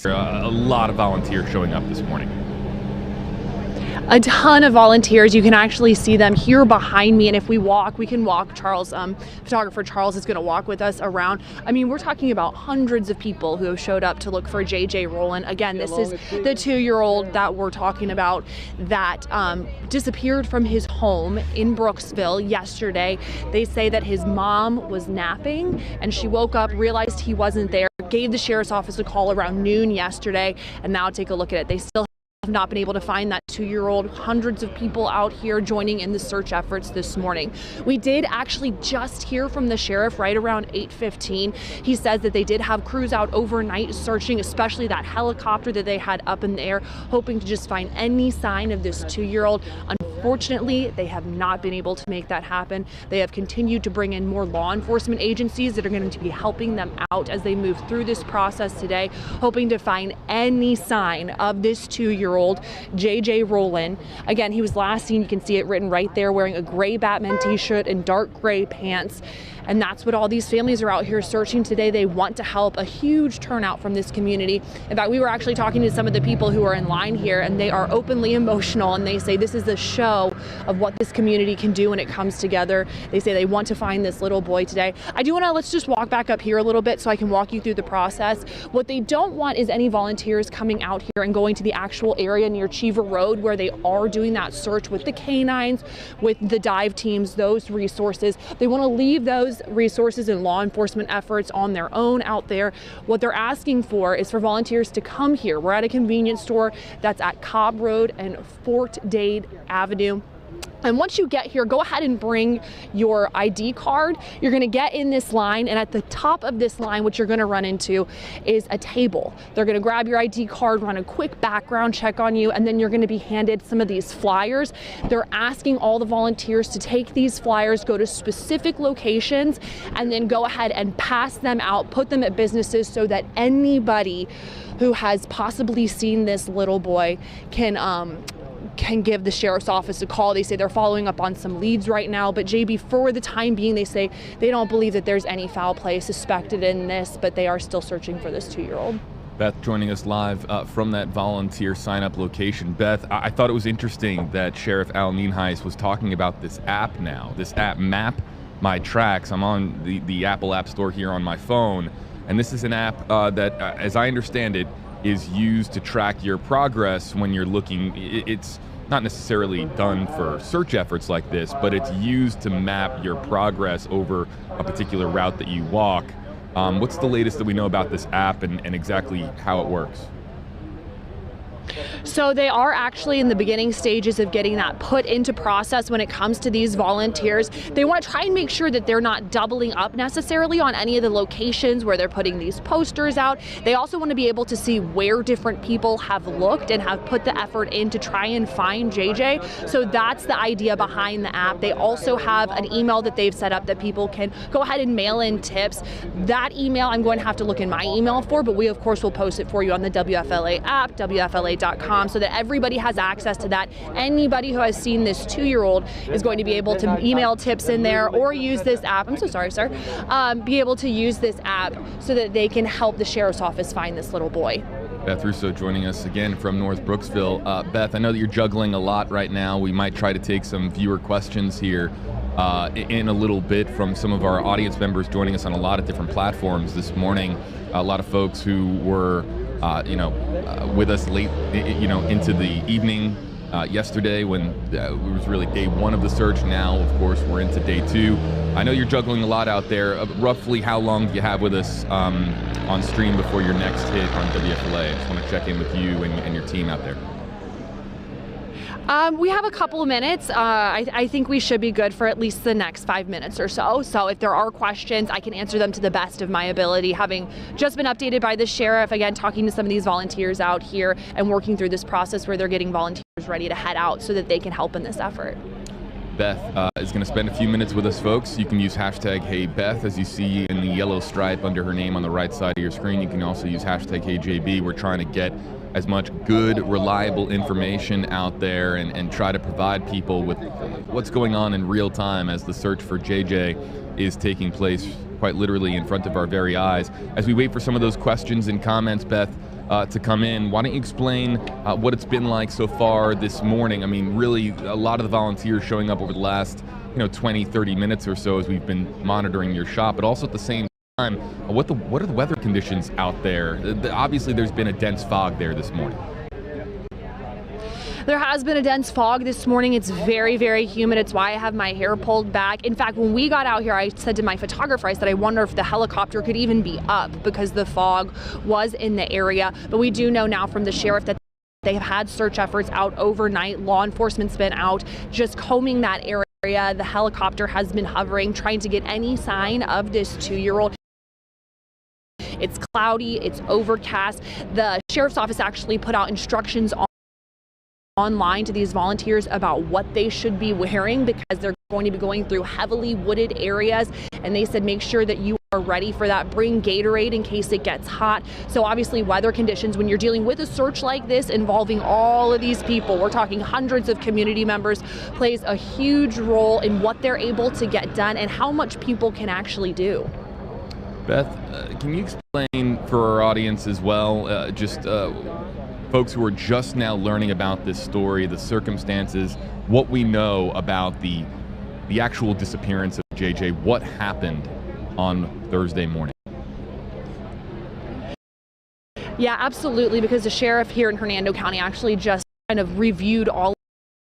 A lot of volunteers showing up this morning. A ton of volunteers. You can actually see them here behind me, and if we can walk. Charles, photographer Charles is going to walk with us around. I mean, we're talking about hundreds of people who have showed up to look for J.J. Rowland. Again, this is the 2-year-old that we're talking about that disappeared from his home in Brooksville yesterday. They say that his mom was napping and she woke up, realized he wasn't there, gave the sheriff's office a call around noon yesterday, and now take a look at it. They still have not been able to find that 2-year-old. Hundreds of people out here joining in the search efforts this morning. We did actually just hear from the sheriff right around 8:15. He says that they did have crews out overnight searching, especially that helicopter that they had up in the air, hoping to just find any sign of this 2-year-old. Unfortunately, they have not been able to make that happen. They have continued to bring in more law enforcement agencies that are going to be helping them out as they move through this process today, hoping to find any sign of this 2-year-old, J.J. Rowland. Again, he was last seen, you can see it written right there, wearing a gray Batman t-shirt and dark gray pants. And that's what all these families are out here searching today. They want to help. A huge turnout from this community. In fact, we were actually talking to some of the people who are in line here, and they are openly emotional, and they say this is a show of what this community can do when it comes together. They say they want to find this little boy today. Let's just walk back up here a little bit so I can walk you through the process. What they don't want is any volunteers coming out here and going to the actual area near Cheever Road where they are doing that search with the canines, with the dive teams, those resources. They want to leave those resources and law enforcement efforts on their own out there. What they're asking for is for volunteers to come here. We're at a convenience store that's at Cobb Road and Fort Dade Avenue. And once you get here, go ahead and bring your ID card. You're gonna get in this line, and at the top of this line, what you're gonna run into is a table. They're gonna grab your ID card, run a quick background check on you, and then you're gonna be handed some of these flyers. They're asking all the volunteers to take these flyers, go to specific locations, and then go ahead and pass them out, put them at businesses so that anybody who has possibly seen this little boy can give the sheriff's office a call. They say they're following up on some leads right now, but JB, for the time being, they say they don't believe that there's any foul play suspected in this, but they are still searching for this 2-year-old. Beth joining us live from that volunteer sign-up location. Beth, I thought it was interesting that Sheriff Al Nienhuis was talking about this app now. This app, Map My Tracks. I'm on the Apple App Store here on my phone, and this is an app that, as I understand it, is used to track your progress when you're looking. It's not necessarily done for search efforts like this, but it's used to map your progress over a particular route that you walk. What's the latest that we know about this app and exactly how it works? So they are actually in the beginning stages of getting that put into process when it comes to these volunteers. They want to try and make sure that they're not doubling up necessarily on any of the locations where they're putting these posters out. They also want to be able to see where different people have looked and have put the effort in to try and find JJ. So that's the idea behind the app. They also have an email that they've set up that people can go ahead and mail in tips. That email I'm going to have to look in my email for, but we of course will post it for you on the WFLA app, WFLA.com, so that everybody has access to that. Anybody who has seen this 2-year-old is going to be able to email tips in there or use this app. I'm so sorry, sir. Be able to use this app so that they can help the sheriff's office find this little boy. Beth Russo joining us again from North Brooksville. Beth, I know that you're juggling a lot right now. We might try to take some viewer questions here in a little bit from some of our audience members joining us on a lot of different platforms this morning. A lot of folks who were with us late, into the evening yesterday when it was really day 1 of the search. Now, of course, we're into day 2. I know you're juggling a lot out there. Roughly how long do you have with us on stream before your next hit on WFLA? I just want to check in with you and your team out there. We have a couple of minutes. I think we should be good for at least the next 5 minutes or so. So if there are questions, I can answer them to the best of my ability. Having just been updated by the sheriff, again, talking to some of these volunteers out here and working through this process where they're getting volunteers ready to head out so that they can help in this effort. Beth is going to spend a few minutes with us, folks. You can use hashtag HeyBeth, as you see in the yellow stripe under her name on the right side of your screen. You can also use hashtag HeyJB. We're trying to get as much good, reliable information out there and try to provide people with what's going on in real time as the search for JJ is taking place quite literally in front of our very eyes. As we wait for some of those questions and comments, Beth, to come in. Why don't you explain what it's been like so far this morning? I mean, really, a lot of the volunteers showing up over the last 20, 30 minutes or so as we've been monitoring your shop, but also at the same time, what are the weather conditions out there? Obviously, there's been a dense fog there this morning. There has been a dense fog this morning. It's very, very humid. It's why I have my hair pulled back. In fact, when we got out here, I said to my photographer, I said, I wonder if the helicopter could even be up because the fog was in the area. But we do know now from the sheriff that they have had search efforts out overnight. Law enforcement's been out just combing that area. The helicopter has been hovering, trying to get any sign of this 2-year-old. It's cloudy, it's overcast. The sheriff's office actually put out instructions online to these volunteers about what they should be wearing because they're going to be going through heavily wooded areas, and they said make sure that you are ready for that. Bring Gatorade in case it gets hot. So obviously weather conditions, when you're dealing with a search like this involving all of these people, we're talking hundreds of community members, plays a huge role in what they're able to get done and how much people can actually do. Beth, can you explain for our audience as well, folks who are just now learning about this story, the circumstances, what we know about the actual disappearance of J.J., what happened on Thursday morning? Yeah, absolutely, because the sheriff here in Hernando County actually just kind of reviewed all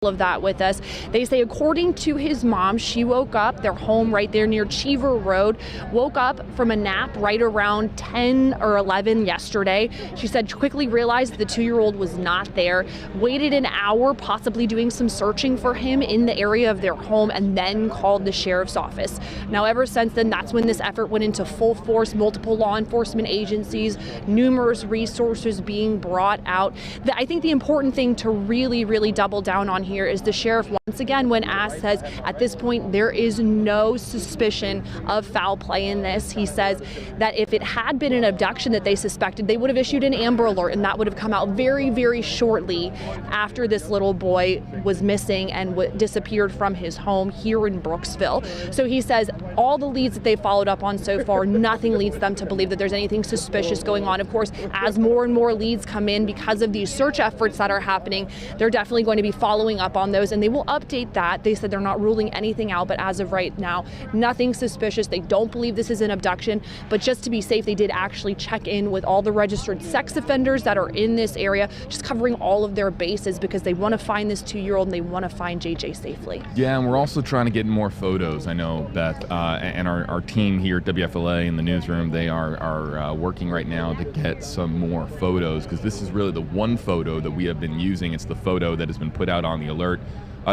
of that with us. They say according to his mom, she woke up, their home right there near Cheever Road, woke up from a nap right around 10 or 11 yesterday. She said she quickly realized the 2-year-old was not there, waited an hour, possibly doing some searching for him in the area of their home, and then called the sheriff's office. Now, ever since then, that's when this effort went into full force, multiple law enforcement agencies, numerous resources being brought out. I think the important thing to really, really double down on here is the sheriff once again, when asked, says at this point there is no suspicion of foul play in this. He says that if it had been an abduction that they suspected, they would have issued an Amber Alert, and that would have come out very, very shortly after this little boy was missing and disappeared from his home here in Brooksville. So he says all the leads that they followed up on so far, nothing leads them to believe that there's anything suspicious going on. Of course, as more and more leads come in because of these search efforts that are happening, they're definitely going to be following up on those, and they will update that. They said they're not ruling anything out, but as of right now, nothing suspicious. They don't believe this is an abduction, but just to be safe, they did actually check in with all the registered sex offenders that are in this area, just covering all of their bases because they want to find this 2-year-old and they want to find JJ safely. Yeah, and we're also trying to get more photos. I know, Beth, and our team here at WFLA in the newsroom, they are working right now to get some more photos because this is really the one photo that we have been using. It's the photo that has been put out on the alert.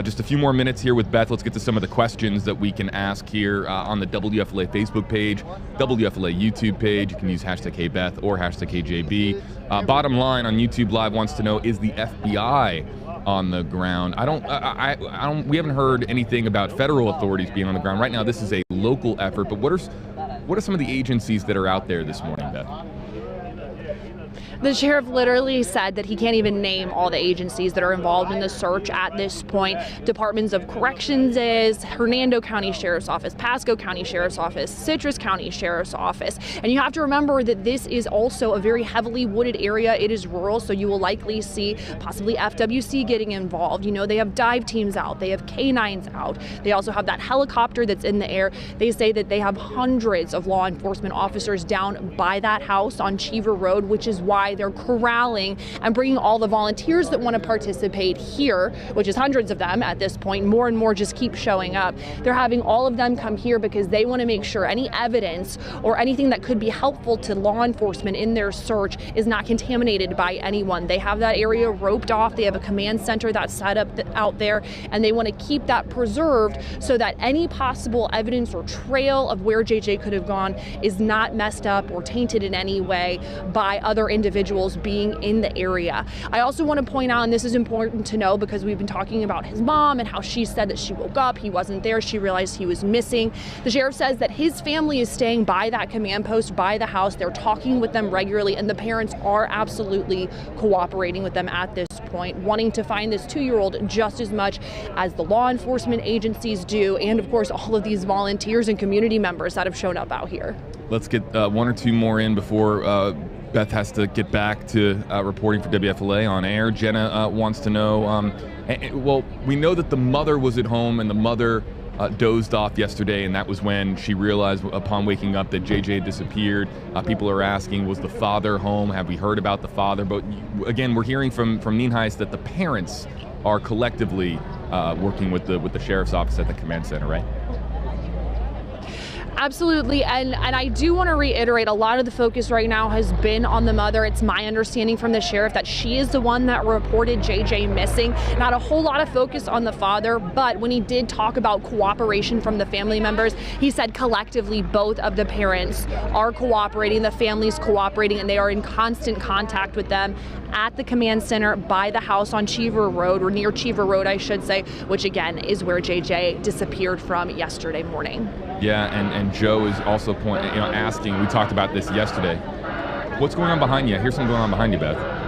Just a few more minutes here with Beth. Let's get to some of the questions that we can ask here on the WFLA Facebook page, WFLA YouTube page. You can use #HeyBeth or #HeyJB. Bottom line on YouTube Live wants to know, is the FBI on the ground? We haven't heard anything about federal authorities being on the ground. Right now, this is a local effort, but what are some of the agencies that are out there this morning, Beth? The sheriff literally said that he can't even name all the agencies that are involved in the search at this point. Departments of Corrections is, Hernando County Sheriff's Office, Pasco County Sheriff's Office, Citrus County Sheriff's Office. And you have to remember that this is also a very heavily wooded area. It is rural, so you will likely see possibly FWC getting involved. You know, they have dive teams out, they have canines out. They also have that helicopter that's in the air. They say that they have hundreds of law enforcement officers down by that house on Cheever Road, which is why they're corralling and bringing all the volunteers that want to participate here, which is hundreds of them at this point. More and more just keep showing up. They're having all of them come here because they want to make sure any evidence or anything that could be helpful to law enforcement in their search is not contaminated by anyone. They have that area roped off. They have a command center that's set up out there, and they want to keep that preserved so that any possible evidence or trail of where JJ could have gone is not messed up or tainted in any way by other individuals being in the area. I also want to point out, and this is important to know because we've been talking about his mom and how she said that she woke up, he wasn't there, she realized he was missing. The sheriff says that his family is staying by that command post, by the house. They're talking with them regularly, and the parents are absolutely cooperating with them at this point, wanting to find this 2-year-old just as much as the law enforcement agencies do, and of course all of these volunteers and community members that have shown up out here. Let's get one or two more in before Beth has to get back to reporting for WFLA on air. Jenna wants to know, well, we know that the mother was at home and the mother dozed off yesterday, and that was when she realized upon waking up that JJ disappeared. People are asking, was the father home? Have we heard about the father? But again, we're hearing from Nienhuis that the parents are collectively working with the sheriff's office at the command center, right? Absolutely, and I do want to reiterate, a lot of the focus right now has been on the mother. It's my understanding from the sheriff that she is the one that reported JJ missing. Not a whole lot of focus on the father, but when he did talk about cooperation from the family members, he said collectively both of the parents are cooperating, the family's cooperating, and they are in constant contact with them at the command center by the house on Cheever Road, or near Cheever Road, I should say, which again is where JJ disappeared from yesterday morning. Yeah, and Joe is also asking, we talked about this yesterday, what's going on behind you? Here's something going on behind you, Beth.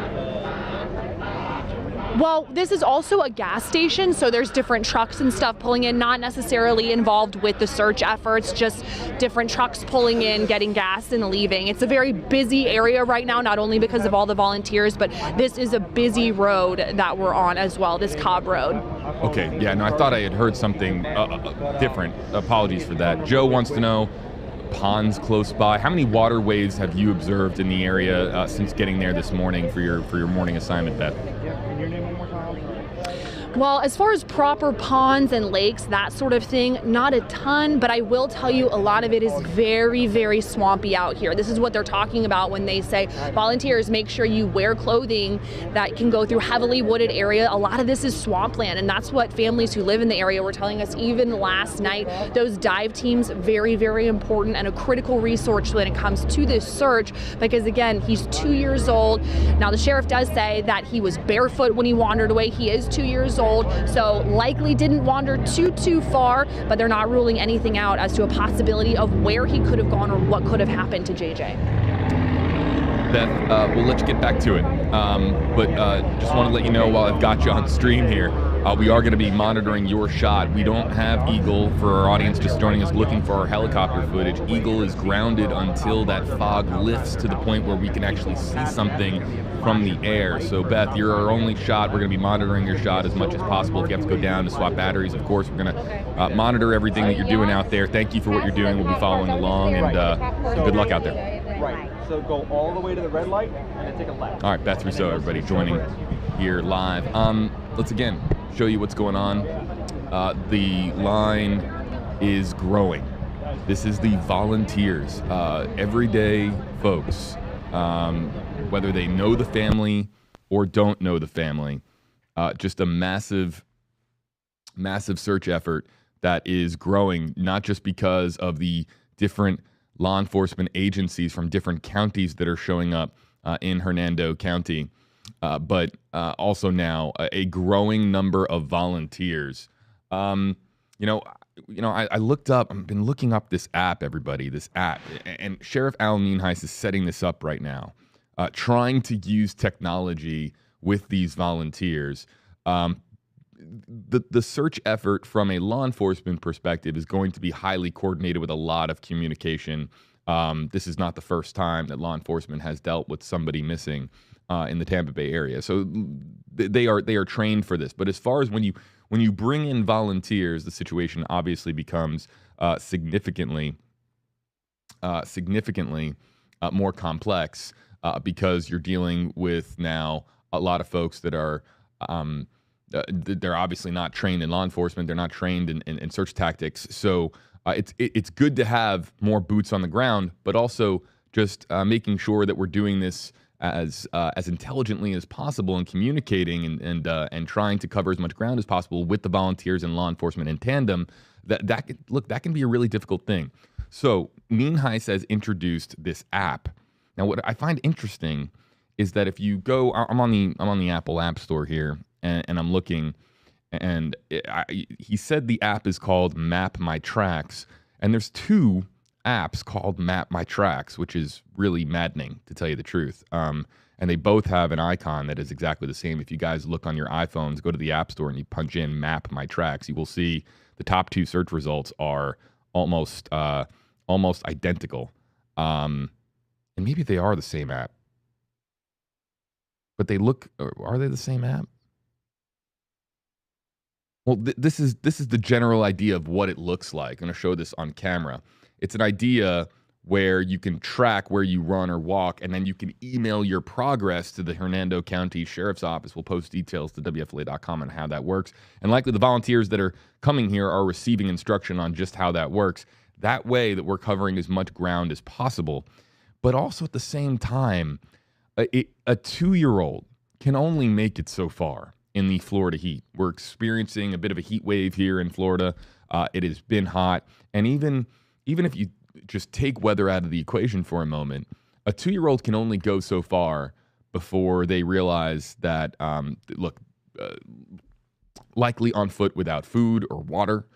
Well, this is also a gas station, so there's different trucks and stuff pulling in, not necessarily involved with the search efforts, just different trucks pulling in, getting gas and leaving. It's a very busy area right now, not only because of all the volunteers, but this is a busy road that we're on as well, this Cobb Road. Okay, yeah, no, I thought I had heard something different. Apologies for that. Joe wants to know, ponds close by. How many waterways have you observed in the area since getting there this morning for your morning assignment, Beth? Well, as far as proper ponds and lakes, that sort of thing, not a ton, but I will tell you a lot of it is very, very swampy out here. This is what they're talking about when they say, volunteers, make sure you wear clothing that can go through heavily wooded area. A lot of this is swampland, and that's what families who live in the area were telling us even last night. Those dive teams, very, very important and a critical resource when it comes to this search, because again, he's 2 years old. Now, the sheriff does say that he was barefoot when he wandered away. He is 2 years old, so likely didn't wander too far, but they're not ruling anything out as to a possibility of where he could have gone or what could have happened to JJ. Beth, we'll let you get back to it, but just want to let you know while I've got you on stream here, we are going to be monitoring your shot. We don't have Eagle for our audience just joining us looking for our helicopter footage. Eagle is grounded until that fog lifts to the point where we can actually see something from the air. So Beth, you're our only shot. We're going to be monitoring your shot as much as possible. If you have to go down to swap batteries, of course, we're going to monitor everything that you're doing out there. Thank you for what you're doing. We'll be following along, and good luck out there. Right. So go all the way to the red light and then take a left. All right, Beth Rousseau, everybody joining here live. Let's again show you what's going on. The line is growing. This is the volunteers, everyday folks, whether they know the family or don't know the family. Just a massive search effort that is growing, not just because of the different law enforcement agencies from different counties that are showing up in Hernando County, but also now a growing number of volunteers. I looked up, I've been looking up this app, everybody, this app, and Sheriff Al Nienhuis is setting this up right now, trying to use technology with these volunteers. The search effort from a law enforcement perspective is going to be highly coordinated with a lot of communication. This is not the first time that law enforcement has dealt with somebody missing in the Tampa Bay area. So they are trained for this. But as far as when you bring in volunteers, the situation obviously becomes significantly more complex because you're dealing with now a lot of folks that are they're obviously not trained in law enforcement. They're not trained in search tactics. So it's good to have more boots on the ground, but also just making sure that we're doing this as intelligently as possible and communicating and trying to cover as much ground as possible with the volunteers and law enforcement in tandem. That can be a really difficult thing. So Nienhuis has introduced this app. Now, what I find interesting is that if you go, I'm on the Apple App Store here, and I'm looking, and he said the app is called Map My Tracks, and there's two apps called Map My Tracks, which is really maddening, to tell you the truth. And they both have an icon that is exactly the same. If you guys look on your iPhones, go to the App Store and you punch in Map My Tracks, you will see the top two search results are almost identical. And maybe they are the same app. but they look. Are they the same app? Well, this is the general idea of what it looks like. I'm going to show this on camera. It's an idea where you can track where you run or walk, and then you can email your progress to the Hernando County Sheriff's Office. We'll post details to WFLA.com on how that works. And likely the volunteers that are coming here are receiving instruction on just how that works. That way that we're covering as much ground as possible. But also at the same time, a 2-year-old can only make it so far in the Florida heat. We're experiencing a bit of a heat wave here in Florida. It has been hot. And even if you just take weather out of the equation for a moment, a 2-year-old can only go so far before they realize that, likely on foot without food or water,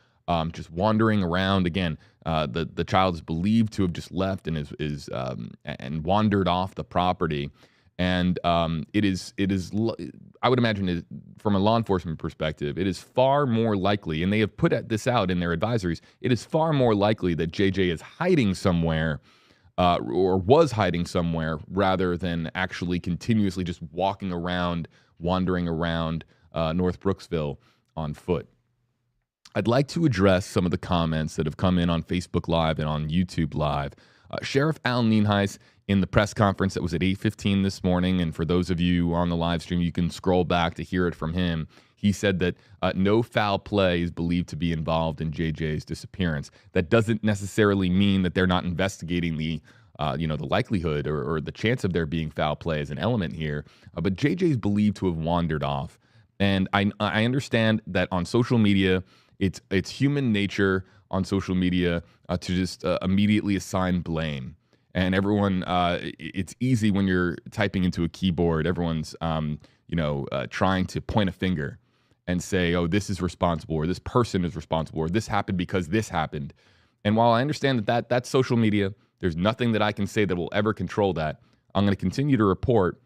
just wandering around. Again, the child is believed to have just left and is wandered off the property. And it is. I would imagine, from a law enforcement perspective, it is far more likely, and they have put this out in their advisories, it is far more likely that J.J. is hiding somewhere or was hiding somewhere rather than actually continuously just walking around, wandering around North Brooksville on foot. I'd like to address some of the comments that have come in on Facebook Live and on YouTube Live. Sheriff Al Nienhuis, in the press conference that was at 8:15 this morning, and for those of you on the live stream, you can scroll back to hear it from him. He said that no foul play is believed to be involved in J.J.'s disappearance. That doesn't necessarily mean that they're not investigating the likelihood or the chance of there being foul play as an element here. But J.J. is believed to have wandered off, and I understand that on social media, it's human nature on social media to just immediately assign blame. And everyone, it's easy when you're typing into a keyboard. Everyone's, trying to point a finger and say, oh, this is responsible, or this person is responsible, or this happened because this happened. And while I understand that's social media, there's nothing that I can say that will ever control that. I'm going to continue to report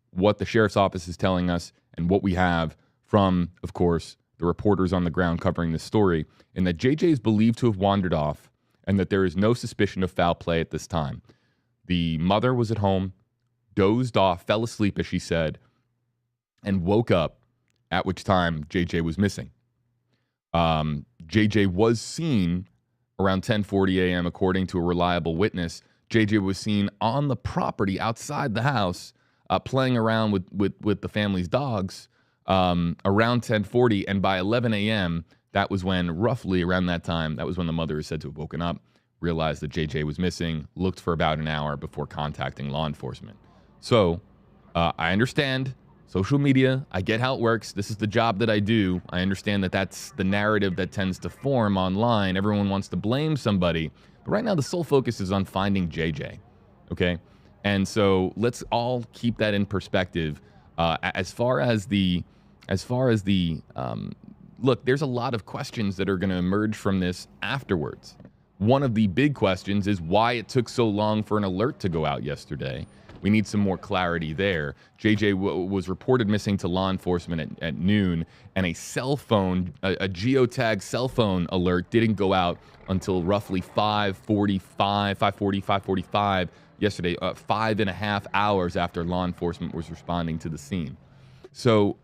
what the sheriff's office is telling us and what we have from, of course, the reporters on the ground covering this story, and that J.J. is believed to have wandered off and that there is no suspicion of foul play at this time. The mother was at home, dozed off, fell asleep, as she said, and woke up, at which time J.J. was missing. J.J. was seen around 10:40 a.m., according to a reliable witness. J.J. was seen on the property outside the house, playing around with the family's dogs around 10:40, and by 11 a.m., that was when, roughly around that time, that was when the mother is said to have woken up, realized that J.J. was missing, looked for about an hour before contacting law enforcement. So I understand social media. I get how it works. This is the job that I do. I understand that that's the narrative that tends to form online. Everyone wants to blame somebody. But right now, the sole focus is on finding J.J., okay? And so let's all keep that in perspective. As far as the look, there's a lot of questions that are going to emerge from this afterwards. One of the big questions is why it took so long for an alert to go out yesterday. We need some more clarity there. J.J. was reported missing to law enforcement at noon, and a cell phone, a geotag cell phone alert didn't go out until roughly 5:45 yesterday, 5.5 hours after law enforcement was responding to the scene. So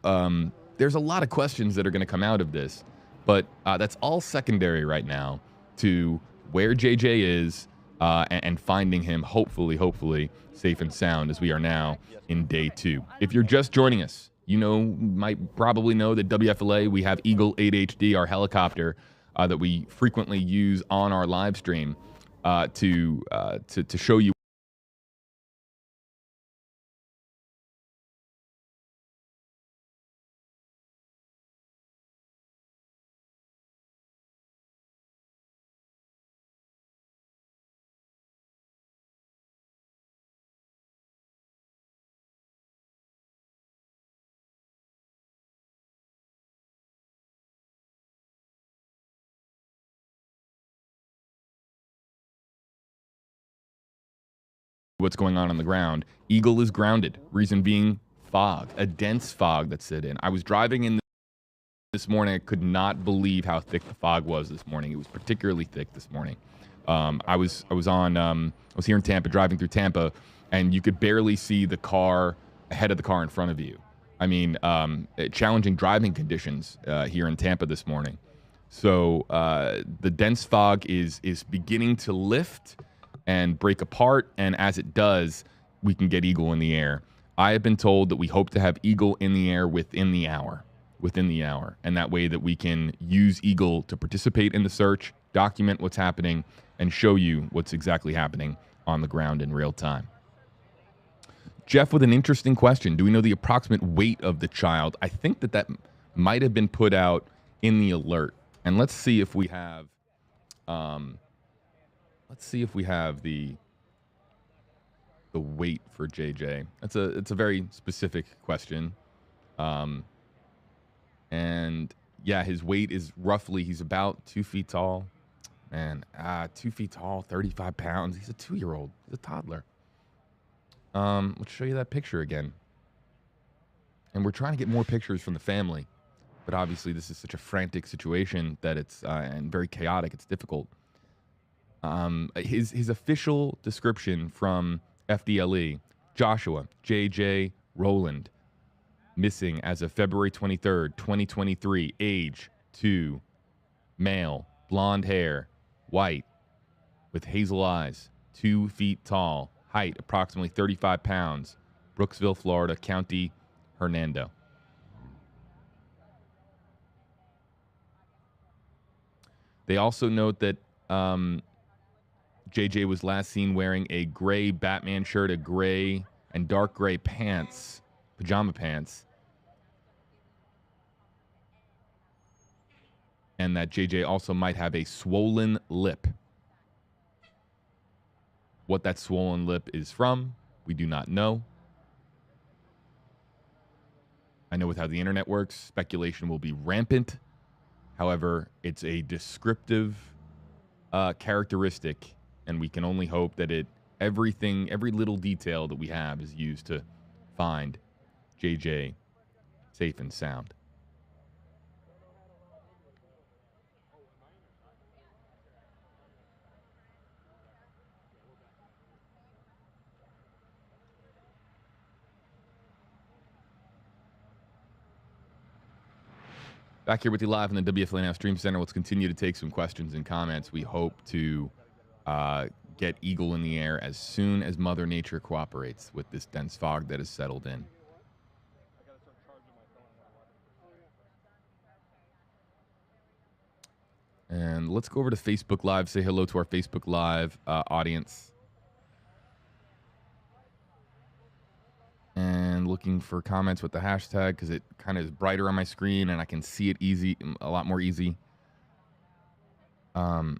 there's a lot of questions that are going to come out of this, but that's all secondary right now to where J.J. is and finding him, hopefully safe and sound, as we are now in day 2. If you're just joining us, might probably know that WFLA, we have Eagle 8HD, our helicopter that we frequently use on our live stream to show you what's going on the ground. Eagle is grounded. Reason being fog, a dense fog that's set in. I was driving in this morning. I could not believe how thick the fog was this morning. It was particularly thick this morning. I was here in Tampa, driving through Tampa, and you could barely see the car ahead of the car in front of you. I mean, challenging driving conditions here in Tampa this morning. So the dense fog is beginning to lift and break apart, and as it does, we can get Eagle in the air. I have been told that we hope to have Eagle in the air within the hour, and that way that we can use Eagle to participate in the search, document what's happening, and show you what's exactly happening on the ground in real time. Jeff with an interesting question. Do we know the approximate weight of the child? I think that might have been put out in the alert. And let's see if we have the weight for JJ. It's a very specific question. And yeah, his weight is roughly, he's about 2 feet tall. And 2 feet tall, 35 pounds. He's a 2-year-old. He's a toddler. Let's show you that picture again. And we're trying to get more pictures from the family. But obviously, this is such a frantic situation that it's and very chaotic. It's difficult. His official description from FDLE: Joshua J.J. Rowland, missing as of February 23rd, 2023. Age 2, male, blonde hair, white, with hazel eyes, 2 feet tall, height approximately 35 pounds. Brooksville, Florida, County Hernando. They also note that JJ was last seen wearing a gray Batman shirt, a gray and dark gray pants, pajama pants, and that JJ also might have a swollen lip. What that swollen lip is from, we do not know. I know with how the internet works, speculation will be rampant. However, it's a descriptive characteristic, and we can only hope that every little detail that we have is used to find JJ safe and sound. Back here with you live in the WFLA Now Stream Center. Let's continue to take some questions and comments. We hope to get Eagle in the air as soon as Mother Nature cooperates with this dense fog that has settled in. And let's go over to Facebook Live. Say hello to our Facebook Live audience. And looking for comments with the hashtag because it kind of is brighter on my screen and I can see it a lot more easy. Yeah,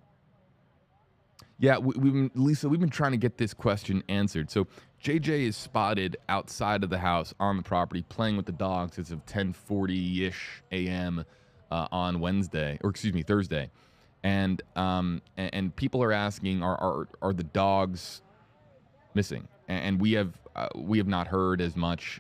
Lisa, we've been trying to get this question answered. So JJ is spotted outside of the house on the property playing with the dogs as of 10:40-ish a.m. On Thursday. And people are asking, are the dogs missing? And we have not heard as much.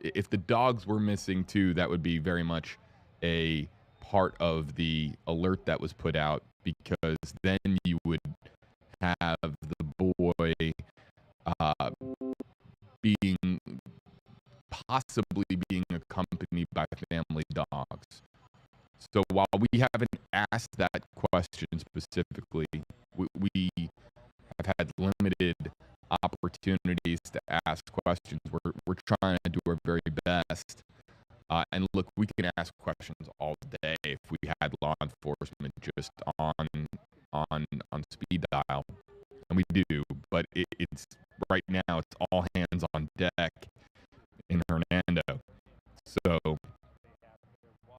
If the dogs were missing too, that would be very much a part of the alert that was put out, because then you would have the boy possibly being accompanied by family dogs. So while we haven't asked that question specifically, we have had limited opportunities to ask questions. We're trying to do our very best. And look, we can ask questions all day if we had law enforcement just on speed dial, and we do. But it's right now, it's all hands on deck